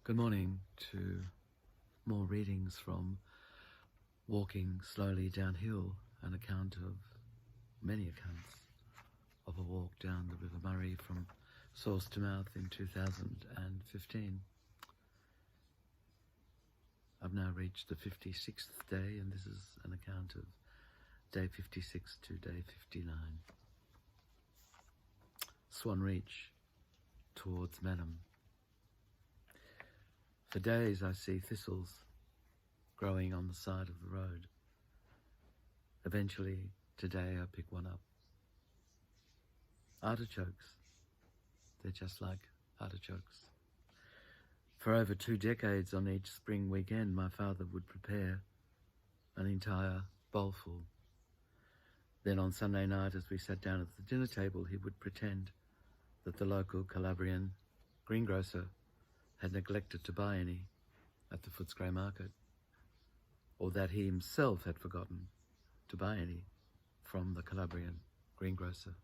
Good morning to more readings from Walking Slowly Downhill, an account of many accounts of a walk down the River Murray from source to mouth in 2015. I've now reached the 56th day, and this is an account of day 56 to day 59. Swan Reach towards Mannum. For days I see thistles growing on the side of the road. Eventually, today I pick one up. Artichokes. They're just like artichokes. For over 2 decades on each spring weekend, my father would prepare an entire bowlful. Then on Sunday night, as we sat down at the dinner table, he would pretend that the local Calabrian greengrocer had neglected to buy any at the Footscray market, or that he himself had forgotten to buy any from the Calabrian greengrocer,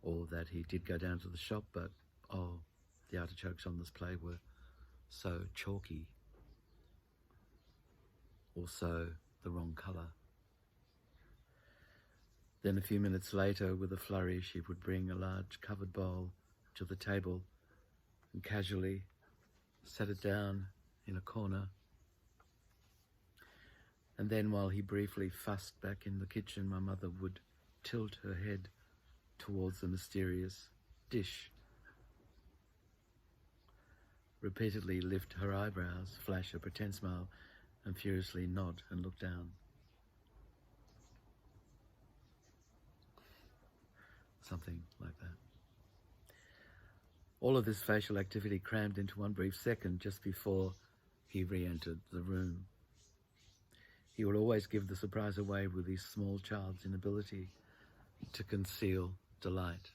or that he did go down to the shop, but the artichokes on display were so chalky, or so the wrong colour. Then a few minutes later, with a flourish, he would bring a large covered bowl to the table and casually set it down in a corner. And then while he briefly fussed back in the kitchen, my mother would tilt her head towards the mysterious dish, repeatedly lift her eyebrows, flash a pretend smile, and furiously nod and look down. Something like that. All of this facial activity crammed into one brief second just before he re-entered the room. He would always give the surprise away with his small child's inability to conceal delight.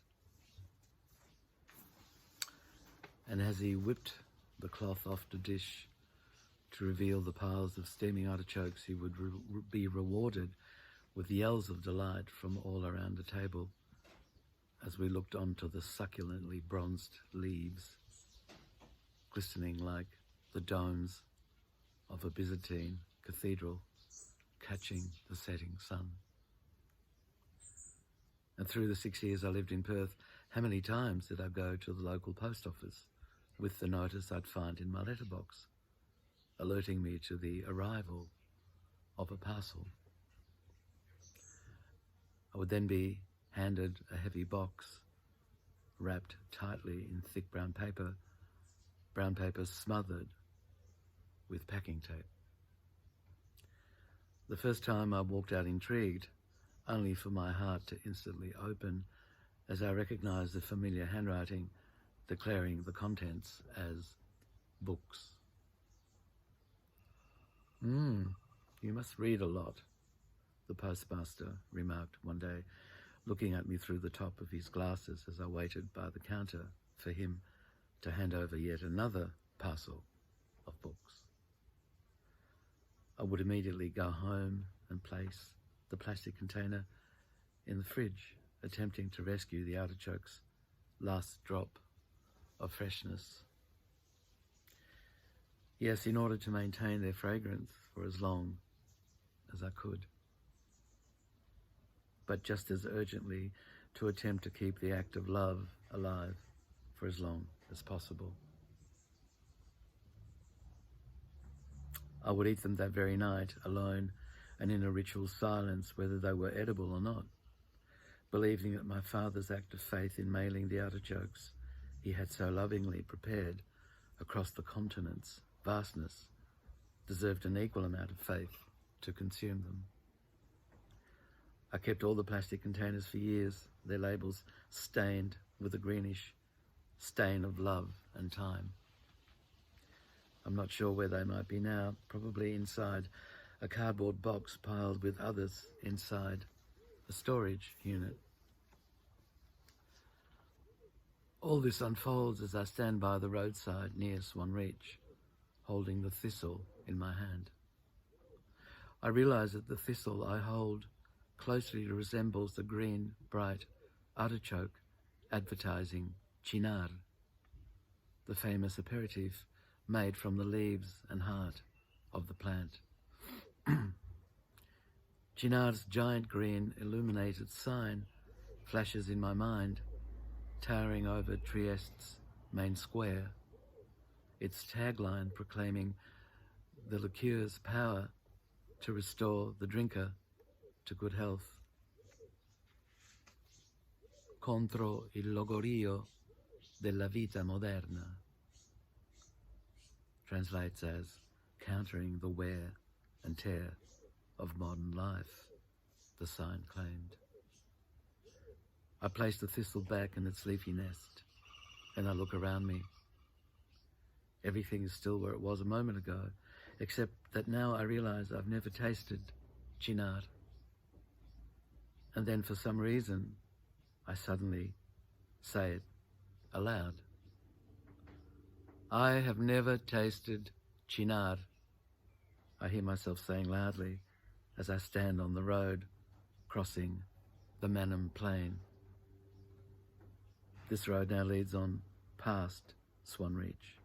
And as he whipped the cloth off the dish to reveal the piles of steaming artichokes, he would be rewarded with yells of delight from all around the table as we looked onto the succulently bronzed leaves, glistening like the domes of a Byzantine cathedral catching the setting sun. And through the 6 years I lived in Perth, how many times did I go to the local post office with the notice I'd find in my letterbox, alerting me to the arrival of a parcel. I would then be handed a heavy box wrapped tightly in thick brown paper smothered with packing tape. The first time I walked out intrigued, only for my heart to instantly open as I recognized the familiar handwriting declaring the contents as books. You must read a lot, the postmaster remarked one day, looking at me through the top of his glasses as I waited by the counter for him to hand over yet another parcel of books. I would immediately go home and place the plastic container in the fridge, attempting to rescue the artichoke's last drop of freshness. Yes, in order to maintain their fragrance for as long as I could, but just as urgently to attempt to keep the act of love alive for as long as possible. I would eat them that very night, alone and in a ritual silence, whether they were edible or not, believing that my father's act of faith in mailing the artichokes he had so lovingly prepared across the continent's vastness deserved an equal amount of faith to consume them. I kept all the plastic containers for years, their labels stained with a greenish stain of love and time. I'm not sure where they might be now, probably inside a cardboard box piled with others inside a storage unit. All this unfolds as I stand by the roadside near Swan Reach, holding the thistle in my hand. I realize that the thistle I hold closely resembles the green, bright artichoke advertising chinar, the famous aperitif made from the leaves and heart of the plant. Chinar's giant green illuminated sign flashes in my mind, towering over Trieste's main square, its tagline proclaiming the liqueur's power to restore the drinker to good health. Contro il logorio della vita moderna. Translates as countering the wear and tear of modern life, the sign claimed. I place the thistle back in its leafy nest, and I look around me. Everything is still where it was a moment ago, except that now I realize I've never tasted chinar. And then for some reason, I suddenly say it aloud. I have never tasted chinar, I hear myself saying loudly as I stand on the road crossing the Mannum plain. This road now leads on past Swan Reach,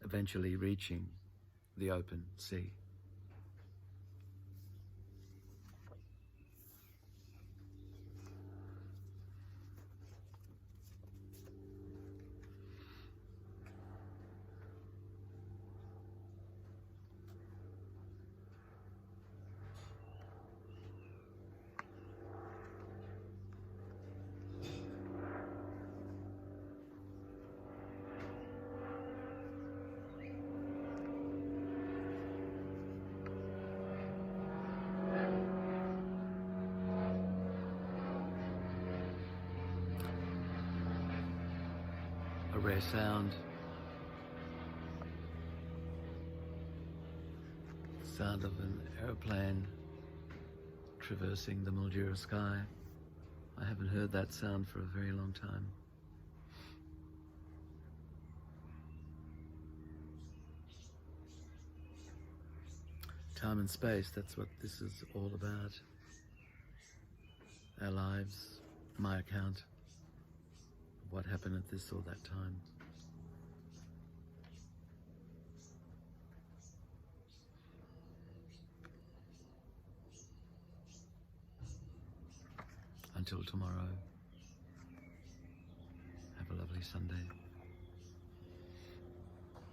eventually reaching the open sea. A rare sound. The sound of an aeroplane traversing the Mildura sky. I haven't heard that sound for a very long time. Time and space, that's what this is all about. Our lives, my account of what happened at this or that time. Until tomorrow, have a lovely Sunday.